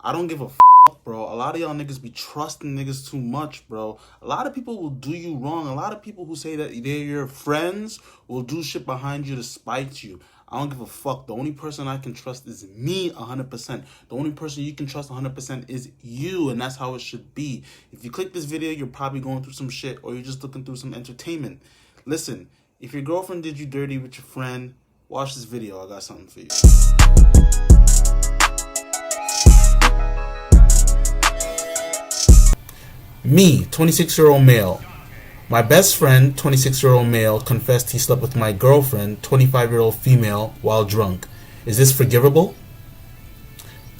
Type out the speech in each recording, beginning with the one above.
I don't give a bro. A lot of y'all niggas be trusting niggas too much, bro. A lot of people will do you wrong. A lot of people who say that they're your friends will do shit behind you to spite you. I don't give a fuck. The only person I can trust is me 100%. The only person you can trust 100% is you, and that's how it should be. If you click this video, you're probably going through some shit, or you're just looking through some entertainment. Listen, if your girlfriend did you dirty with your friend, watch this video. I got something for you. Me, 26-year-old male. My best friend, 26-year-old male, confessed he slept with my girlfriend, 25-year-old female, while drunk. Is this forgivable?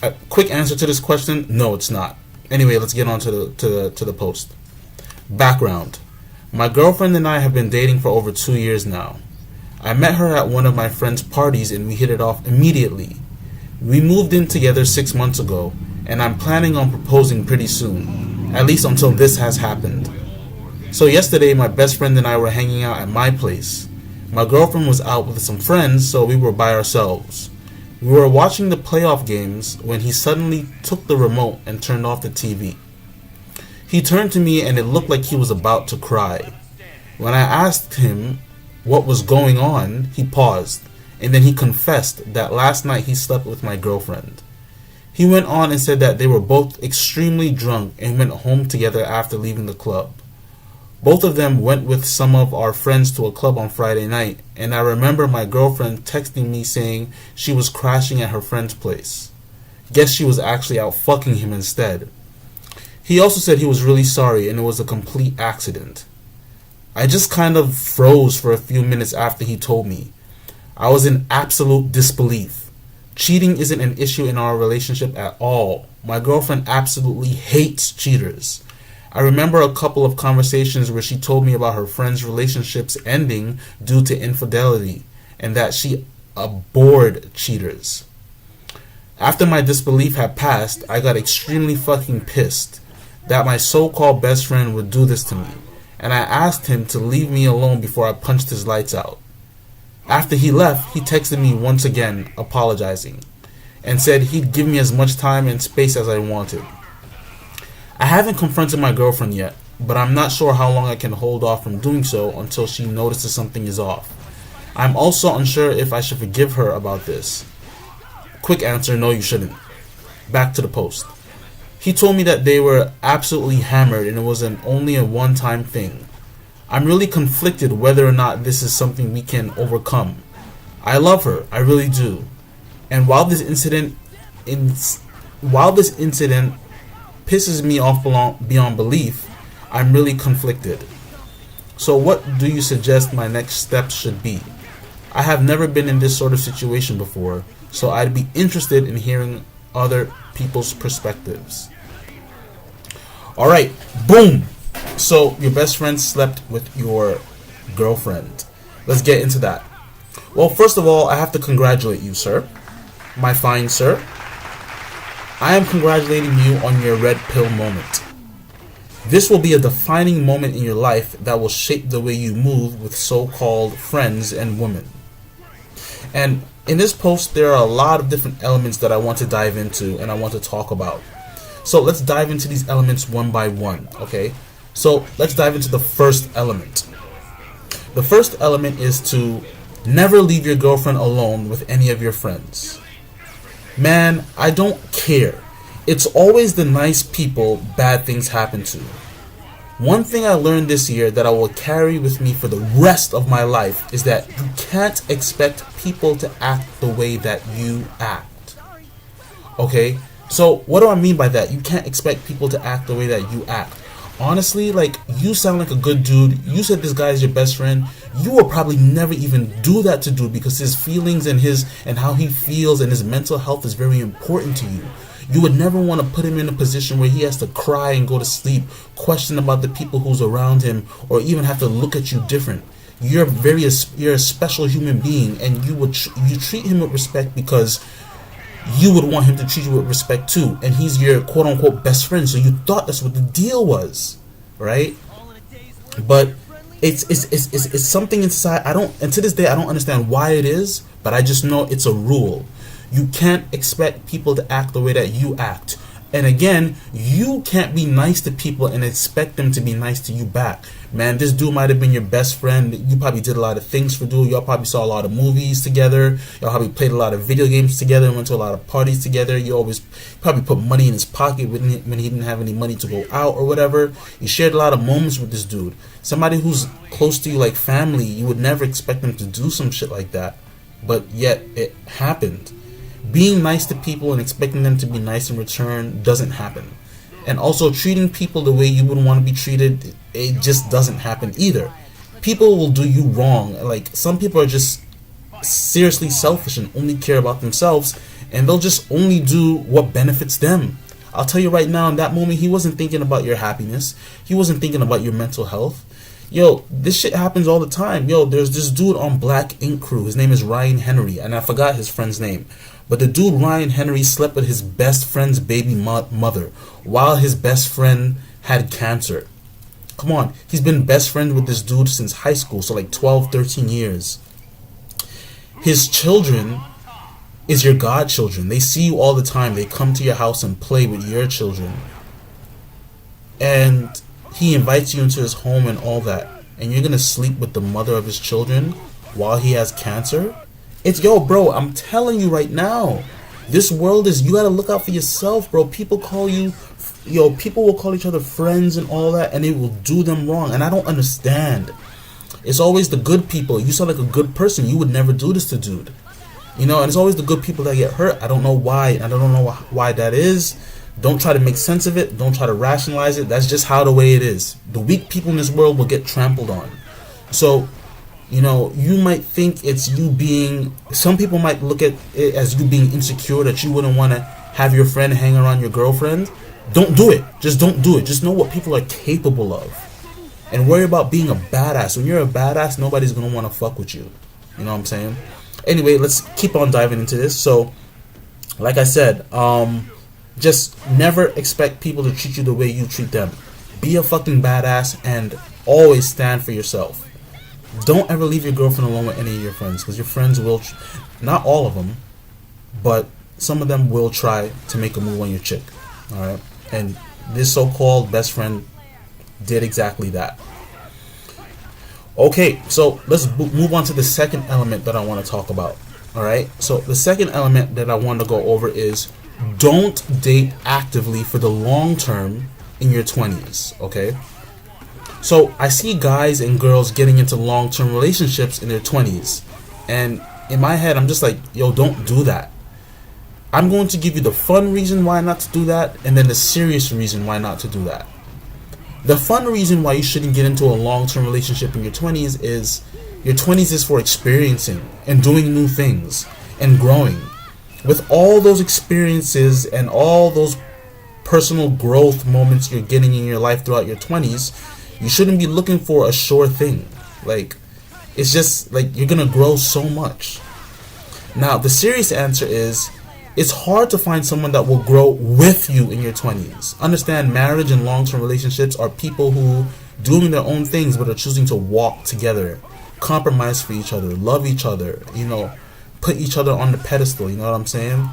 A quick answer to this question: no, it's not. Anyway, let's get on to the post. Background: my girlfriend and I have been dating for over 2 years now. I met her at one of my friend's parties and we hit it off immediately. We moved in together 6 months ago, and I'm planning on proposing pretty soon, at least until this has happened. So yesterday, my best friend and I were hanging out at my place. My girlfriend was out with some friends, so we were by ourselves. We were watching the playoff games when he suddenly took the remote and turned off the TV. He turned to me and it looked like he was about to cry. When I asked him what was going on, he paused, and then he confessed that last night he slept with my girlfriend. He went on and said that they were both extremely drunk and went home together after leaving the club. Both of them went with some of our friends to a club on Friday night, and I remember my girlfriend texting me saying she was crashing at her friend's place. Guess she was actually out fucking him instead. He also said he was really sorry and it was a complete accident. I just kind of froze for a few minutes after he told me. I was in absolute disbelief. Cheating isn't an issue in our relationship at all. My girlfriend absolutely hates cheaters. I remember a couple of conversations where she told me about her friends' relationships ending due to infidelity and that she abhorred cheaters. After my disbelief had passed, I got extremely fucking pissed that my so-called best friend would do this to me, and I asked him to leave me alone before I punched his lights out. After he left, he texted me once again apologizing and said he'd give me as much time and space as I wanted. I haven't confronted my girlfriend yet, but I'm not sure how long I can hold off from doing so until she notices something is off. I'm also unsure if I should forgive her about this. Quick answer: no, you shouldn't. Back to the post. He told me that they were absolutely hammered and it was only a one-time thing. I'm really conflicted whether or not this is something we can overcome. I love her, I really do. And while this incident pisses me off beyond belief, I'm really conflicted. So what do you suggest my next steps should be? I have never been in this sort of situation before, so I'd be interested in hearing other people's perspectives. Alright, boom! So your best friend slept with your girlfriend. Let's get into that. Well, first of all, I have to congratulate you, sir. My fine sir. I am congratulating you on your red pill moment. This will be a defining moment in your life that will shape the way you move with so-called friends and women. And in this post, there are a lot of different elements that I want to dive into and I want to talk about. So let's dive into these elements one by one, okay? So let's dive into the first element. The first element is to never leave your girlfriend alone with any of your friends. Man, I don't care. It's always the nice people bad things happen to. One thing I learned this year that I will carry with me for the rest of my life is that you can't expect people to act the way that you act. Okay? So what do I mean by that? You can't expect people to act the way that you act. Honestly, like, you sound like a good dude. You said this guy is your best friend. You will probably never even do that to dude because his feelings and how he feels and his mental health is very important to you. You would never want to put him in a position where he has to cry and go to sleep, question about the people who's around him, or even have to look at you different. You're a special human being, and you treat him with respect because you would want him to treat you with respect too, and he's your quote-unquote best friend, so you thought that's what the deal was, right? But it's something inside. And to this day I don't understand why it is, but I just know it's a rule. You can't expect people to act the way that you act. And again, you can't be nice to people and expect them to be nice to you back. Man, this dude might have been your best friend. You probably did a lot of things for dude. Y'all probably saw a lot of movies together. Y'all probably played a lot of video games together, went to a lot of parties together. You always probably put money in his pocket when he didn't have any money to go out or whatever. You shared a lot of moments with this dude. Somebody who's close to you like family, you would never expect them to do some shit like that. But yet, it happened. Being nice to people and expecting them to be nice in return doesn't happen. And also treating people the way you wouldn't want to be treated, it just doesn't happen either. People will do you wrong. Like, some people are just seriously selfish and only care about themselves, and they'll just only do what benefits them. I'll tell you right now, in that moment, he wasn't thinking about your happiness. He wasn't thinking about your mental health. Yo, this shit happens all the time. Yo, there's this dude on Black Ink Crew. His name is Ryan Henry, and I forgot his friend's name. But the dude Ryan Henry slept with his best friend's baby mother while his best friend had cancer. Come on, he's been best friends with this dude since high school, so like 12, 13 years. His children is your godchildren. They see you all the time. They come to your house and play with your children. And he invites you into his home and all that. And you're going to sleep with the mother of his children while he has cancer? It's, yo, bro, I'm telling you right now, this world is, you gotta look out for yourself, bro. People call you, people will call each other friends and all that, and it will do them wrong, and I don't understand. It's always the good people. You sound like a good person. You would never do this to dude. You know, and it's always the good people that get hurt. I don't know why. I don't know why that is. Don't try to make sense of it. Don't try to rationalize it. That's just how the way it is. The weak people in this world will get trampled on. So, you know, you might think it's you being, some people might look at it as you being insecure, that you wouldn't want to have your friend hang around your girlfriend. Don't do it. Just don't do it. Just know what people are capable of. And worry about being a badass. When you're a badass, nobody's going to want to fuck with you. You know what I'm saying? Anyway, let's keep on diving into this. So, like I said, just never expect people to treat you the way you treat them. Be a fucking badass and always stand for yourself. Don't ever leave your girlfriend alone with any of your friends, because your friends will, not all of them, but some of them will try to make a move on your chick. Alright? And this so-called best friend did exactly that. Okay, so let's move on to the second element that I want to talk about. Alright? So the second element that I want to go over is, don't date actively for the long term in your 20s. Okay? So I see guys and girls getting into long-term relationships in their 20s, and in my head I'm just like, yo, don't do that. I'm going to give you the fun reason why not to do that, and then the serious reason why not to do that. The fun reason why you shouldn't get into a long-term relationship in your 20s is, your 20s is for experiencing and doing new things and growing. With all those experiences and all those personal growth moments you're getting in your life throughout your 20s, you shouldn't be looking for a sure thing. Like, it's just like you're gonna grow so much. Now, the serious answer is, it's hard to find someone that will grow with you in your 20s. Understand, marriage and long-term relationships are people who doing their own things but are choosing to walk together, compromise for each other, love each other, you know, put each other on the pedestal, you know what I'm saying?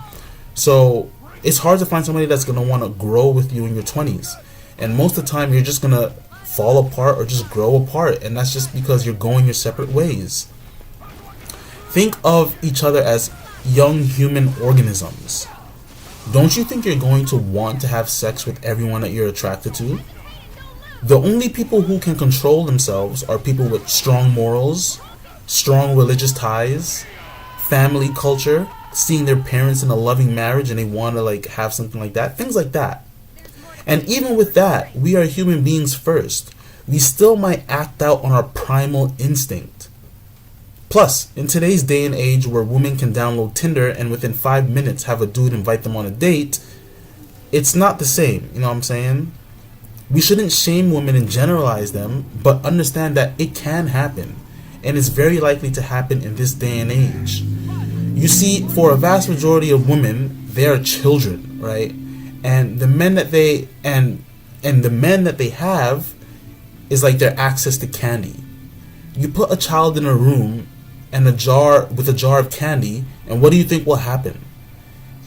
So it's hard to find somebody that's gonna want to grow with you in your 20s. And most of the time you're just gonna fall apart or just grow apart, and that's just because you're going your separate ways. Think of each other as young human organisms. Don't you think you're going to want to have sex with everyone that you're attracted to? The only people who can control themselves are people with strong morals, strong religious ties, family culture, seeing their parents in a loving marriage and they want to like have something like that, things like that. And even with that, we are human beings first. We still might act out on our primal instinct. Plus, in today's day and age where women can download Tinder and within 5 minutes have a dude invite them on a date, it's not the same, you know what I'm saying? We shouldn't shame women and generalize them, but understand that it can happen, and it's very likely to happen in this day and age. You see, for a vast majority of women, they are children, right? And the men that they the men that they have is like their access to candy. You put a child in a room and a jar of candy, and what do you think will happen?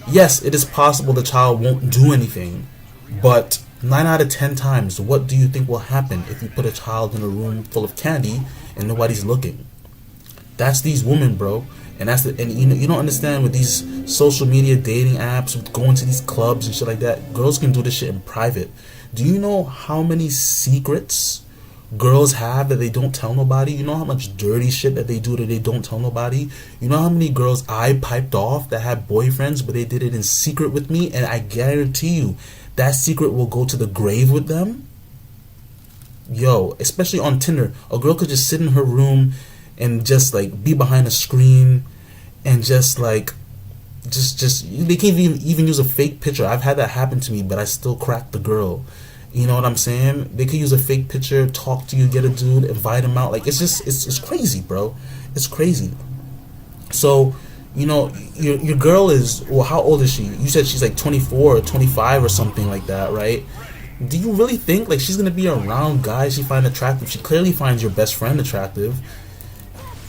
Yes, it is possible the child won't do anything, but 9 out of 10 times, what do you think will happen if you put a child in a room full of candy and nobody's looking? That's these women, bro. And that's the, and you don't understand with these social media dating apps, with going to these clubs and shit like that. Girls can do this shit in private. Do you know how many secrets girls have that they don't tell nobody? You know how much dirty shit that they do that they don't tell nobody? You know how many girls I piped off that had boyfriends, but they did it in secret with me? And I guarantee you, that secret will go to the grave with them. Yo, especially on Tinder, a girl could just sit in her room and just like be behind a screen and just like just they can't even use a fake picture. I've had that happen to me, but I still crack the girl. You know what I'm saying? They could use a fake picture, talk to you, get a dude, invite him out. Like, it's crazy, bro. It's crazy. So, you know, your girl is, well, how old is she? You said she's like 24 or 25 or something like that, right? Do you really think like she's gonna be around guys she finds attractive? She clearly finds your best friend attractive.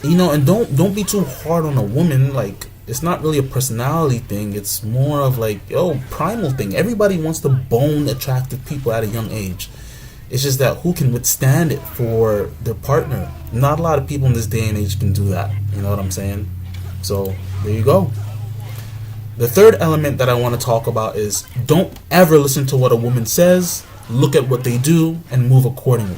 You know, and don't be too hard on a woman. Like, it's not really a personality thing. It's more of like, primal thing. Everybody wants to bone attractive people at a young age. It's just that who can withstand it for their partner? Not a lot of people in this day and age can do that. You know what I'm saying? So there you go. The third element that I want to talk about is don't ever listen to what a woman says. Look at what they do and move accordingly.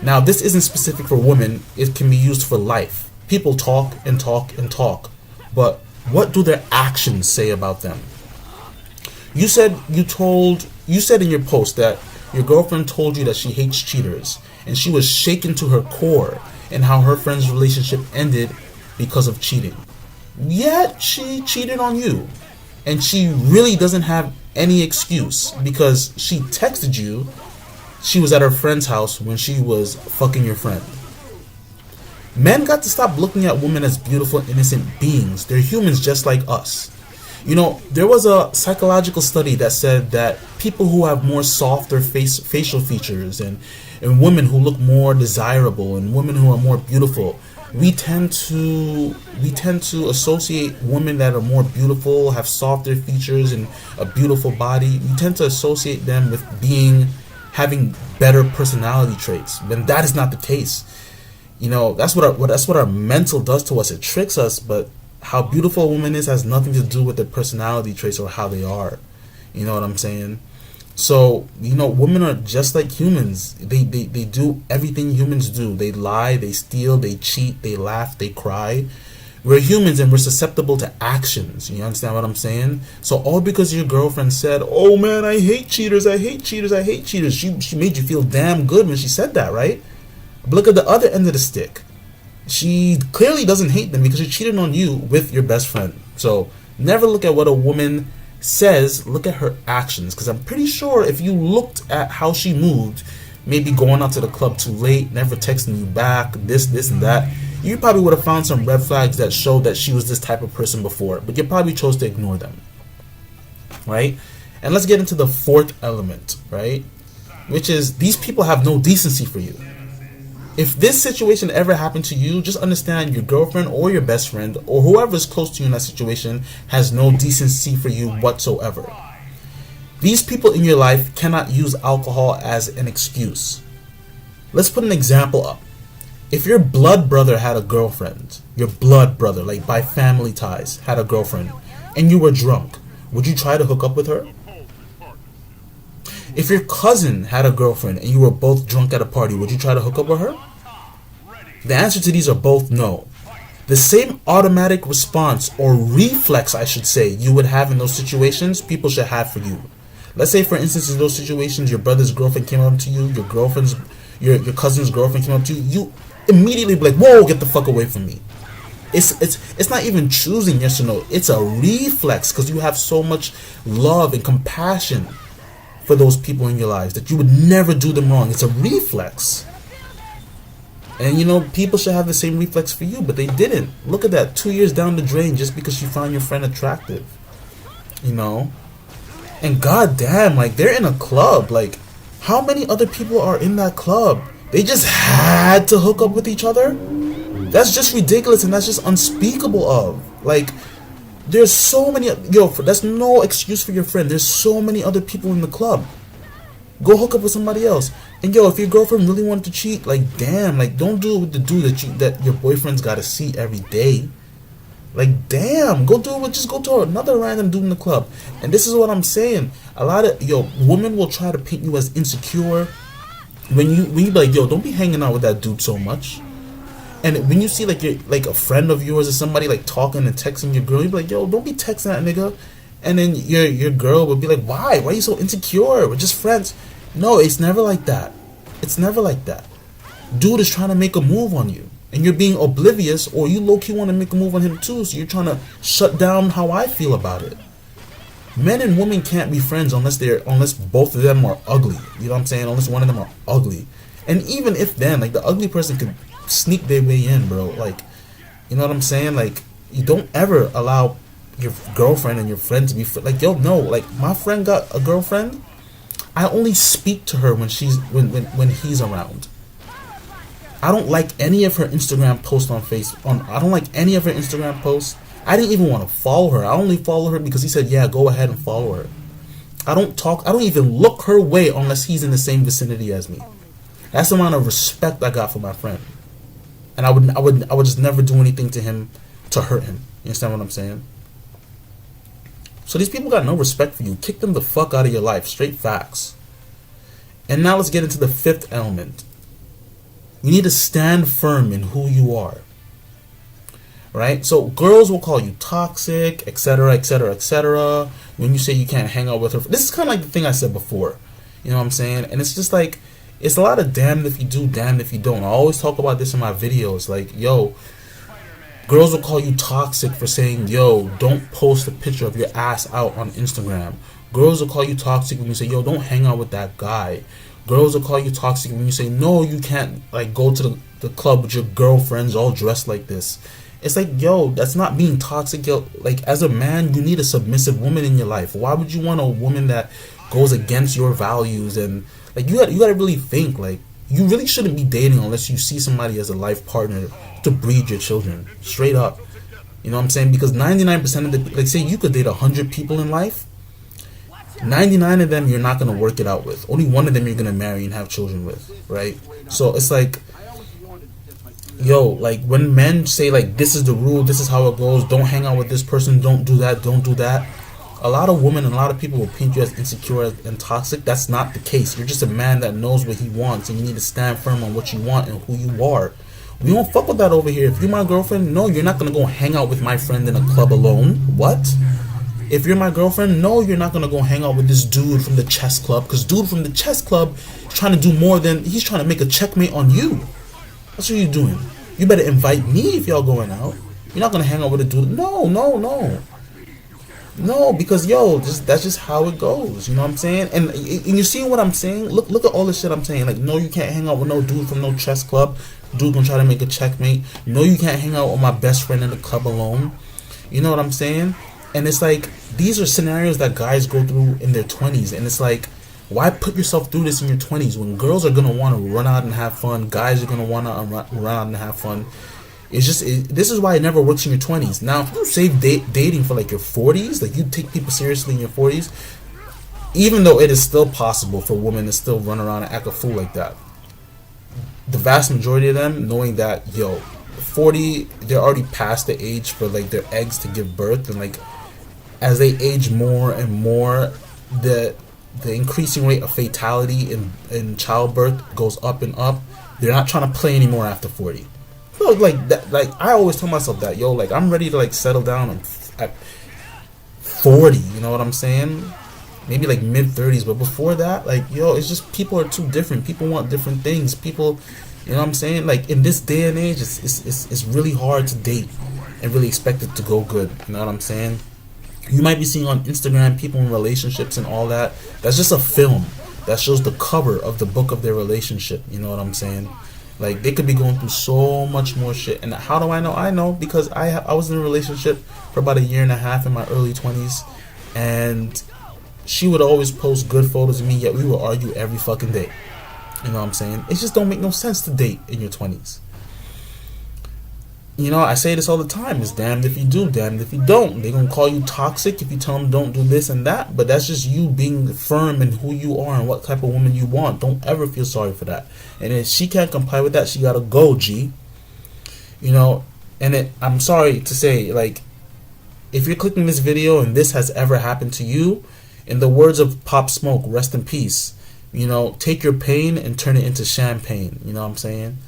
Now, this isn't specific for women. It can be used for life. People talk and talk and talk, but what do their actions say about them? You said in your post that your girlfriend told you that she hates cheaters, and she was shaken to her core, and how her friend's relationship ended because of cheating. Yet she cheated on you, and she really doesn't have any excuse because she texted you she was at her friend's house when she was fucking your friend. Men got to stop looking at women as beautiful, innocent beings. They're humans just like us. You know, there was a psychological study that said that people who have more softer facial features and women who look more desirable and women who are more beautiful, we tend to associate women that are more beautiful, have softer features and a beautiful body. We tend to associate them with having better personality traits, when that is not the case. You know, that's what our mental does to us. It tricks us, but how beautiful a woman is has nothing to do with their personality traits or how they are. You know what I'm saying? So, you know, women are just like humans. They do everything humans do. They lie, they steal, they cheat, they laugh, they cry. We're humans and we're susceptible to actions. You understand what I'm saying? So all because your girlfriend said, "Oh man, I hate cheaters, I hate cheaters, I hate cheaters," she made you feel damn good when she said that, right? But look at the other end of the stick. She clearly doesn't hate them because she cheated on you with your best friend. So never look at what a woman says, look at her actions. Because I'm pretty sure if you looked at how she moved, maybe going out to the club too late, never texting you back, this and that, you probably would have found some red flags that showed that she was this type of person before. But you probably chose to ignore them. Right? And let's get into the fourth element, right? Which is, these people have no decency for you. If this situation ever happened to you, just understand your girlfriend or your best friend or whoever is close to you in that situation has no decency for you whatsoever. These people in your life cannot use alcohol as an excuse. Let's put an example up. If your blood brother had a girlfriend, your blood brother, like by family ties, had a girlfriend, and you were drunk, would you try to hook up with her? If your cousin had a girlfriend and you were both drunk at a party, would you try to hook up with her? The answer to these are both no. The same automatic response, or reflex I should say, you would have in those situations, people should have for you. Let's say for instance in those situations your brother's girlfriend came up to you, your cousin's girlfriend came up to you, you immediately be like, "Whoa, get the fuck away from me." It's not even choosing yes or no. It's a reflex because you have so much love and compassion for those people in your lives that you would never do them wrong. It's a reflex. And you know, people should have the same reflex for you, but they didn't. Look at that, 2 years down the drain just because you found your friend attractive. You know? And goddamn, like, they're in a club. Like, how many other people are in that club? They just had to hook up with each other? That's just ridiculous and that's just unspeakable of. Like, There's so many, yo, that's no excuse for your friend. There's so many other people in the club. Go hook up with somebody else. And yo, if your girlfriend really wanted to cheat, like damn, like don't do it with the dude that your boyfriend's gotta see every day. Like damn, go do it with, just go to another random dude in the club. And this is what I'm saying. A lot of women will try to paint you as insecure when you be like, yo, don't be hanging out with that dude so much. And when you see like you're like a friend of yours or somebody like talking and texting your girl, you be like, yo, don't be texting that nigga. And then your girl would be like, why are you so insecure? We're just friends. No, it's never like that. It's never like that. Dude is trying to make a move on you, and you're being oblivious, or you low-key want to make a move on him too, so you're trying to shut down how I feel about it. Men and women can't be friends unless both of them are ugly. You know what I'm saying? Unless one of them are ugly. And even if then, like, the ugly person could sneak their way in, bro. Like, you know what I'm saying? Like, you don't ever allow your girlfriend and your friend to be like, yo, no, like, my friend got a girlfriend. I only speak to her when he's around. I don't like any of her Instagram posts I don't like any of her Instagram posts. I didn't even want to follow her. I only follow her because he said, yeah, go ahead and follow her. I don't even look her way unless he's in the same vicinity as me. That's the amount of respect I got for my friend. And I would just never do anything to him to hurt him. You understand what I'm saying? So these people got no respect for you. Kick them the fuck out of your life. Straight facts. And now let's get into the fifth element. You need to stand firm in who you are. Right? So girls will call you toxic, etc., etc., etc. when you say you can't hang out with her. This is kind of like the thing I said before. You know what I'm saying? And it's just like, it's a lot of damned if you do, damned if you don't. I always talk about this in my videos. Like, yo, girls will call you toxic for saying, yo, don't post a picture of your ass out on Instagram. Girls will call you toxic when you say, yo, don't hang out with that guy. Girls will call you toxic when you say, no, you can't, like, go to the club with your girlfriends all dressed like this. It's like, yo, that's not being toxic. Yo, like, as a man, you need a submissive woman in your life. Why would you want a woman that goes against your values? And, like, you gotta really think, like, you really shouldn't be dating unless you see somebody as a life partner to breed your children. Straight up. You know what I'm saying? Because 99% of the, like, say you could date 100 people in life, 99 of them you're not going to work it out with. Only one of them you're going to marry and have children with, right? So it's like, yo, like, when men say, like, this is the rule, this is how it goes, don't hang out with this person, don't do that, don't do that, a lot of women and a lot of people will paint you as insecure and toxic. That's not the case. You're just a man that knows what he wants, and you need to stand firm on what you want and who you are. We don't fuck with that over here. If you're my girlfriend, no, you're not going to go hang out with my friend in a club alone. What? If you're my girlfriend, no, you're not going to go hang out with this dude from the chess club, because dude from the chess club is trying to do more than, he's trying to make a checkmate on you. That's what you're doing. You better invite me if y'all going out. You're not going to hang out with a dude. No, no, no. No, because, yo, that's just how it goes. You know what I'm saying? And you see what I'm saying? Look at all the shit I'm saying. Like, no, you can't hang out with no dude from no chess club. Dude gonna try to make a checkmate. No, you can't hang out with my best friend in the club alone. You know what I'm saying? And it's like, these are scenarios that guys go through in their 20s. And it's like, why put yourself through this in your 20s when girls are going to want to run out and have fun? Guys are going to want to run out and have fun. It's just, this is why it never works in your 20s. Now, if you save dating for like your 40s, like you take people seriously in your 40s, even though it is still possible for women to still run around and act a fool like that, the vast majority of them, knowing that, yo, 40, they're already past the age for like their eggs to give birth, and like as they age more and more, the increasing rate of fatality in childbirth goes up and up. They're not trying to play anymore after 40. So like that, like I always tell myself that, yo, like I'm ready to like settle down at 40. You know what I'm saying? Maybe like mid 30s, but before that, like, yo, it's just people are too different. People want different things. People, you know what I'm saying? Like in this day and age, it's really hard to date and really expect it to go good. You know what I'm saying? You might be seeing on Instagram people in relationships and all that. That's just a film that shows the cover of the book of their relationship. You know what I'm saying? Like they could be going through so much more shit. And how do I know? I know because I was in a relationship for about 1.5 years in my early 20s, and she would always post good photos of me, yet we would argue every fucking day. You know what I'm saying? It just don't make no sense to date in your 20s. you know, I say this all the time. It's damned if you do, damned if you don't. They're gonna call you toxic if you tell them don't do this and that. But that's just you being firm in who you are and what type of woman you want. Don't ever feel sorry for that. And if she can't comply with that, she gotta go, G. You know, and I'm sorry to say, like, if you're clicking this video and this has ever happened to you, in the words of Pop Smoke, rest in peace. You know, take your pain and turn it into champagne. You know what I'm saying?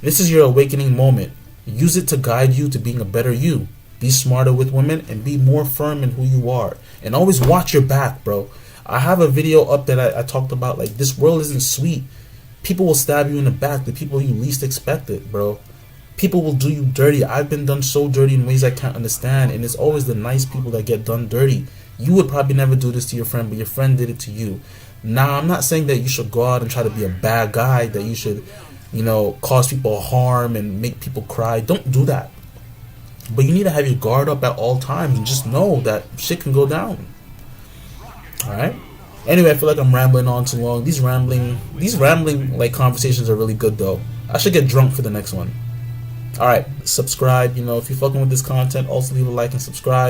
This is your awakening moment. Use it to guide you to being a better you. Be smarter with women and be more firm in who you are. And always watch your back, bro. I have a video up that I talked about, like, this world isn't sweet. People will stab you in the back, the people you least expect it, bro. People will do you dirty. I've been done so dirty in ways I can't understand, and it's always the nice people that get done dirty. You would probably never do this to your friend, but your friend did it to you. Now, I'm not saying that you should go out and try to be a bad guy, that you should, you know, cause people harm and make people cry. Don't do that. But you need to have your guard up at all times and just know that shit can go down. Alright? Anyway, I feel like I'm rambling on too long. These rambling like conversations are really good though. I should get drunk for the next one. Alright, subscribe, you know, if you're fucking with this content, also leave a like and subscribe.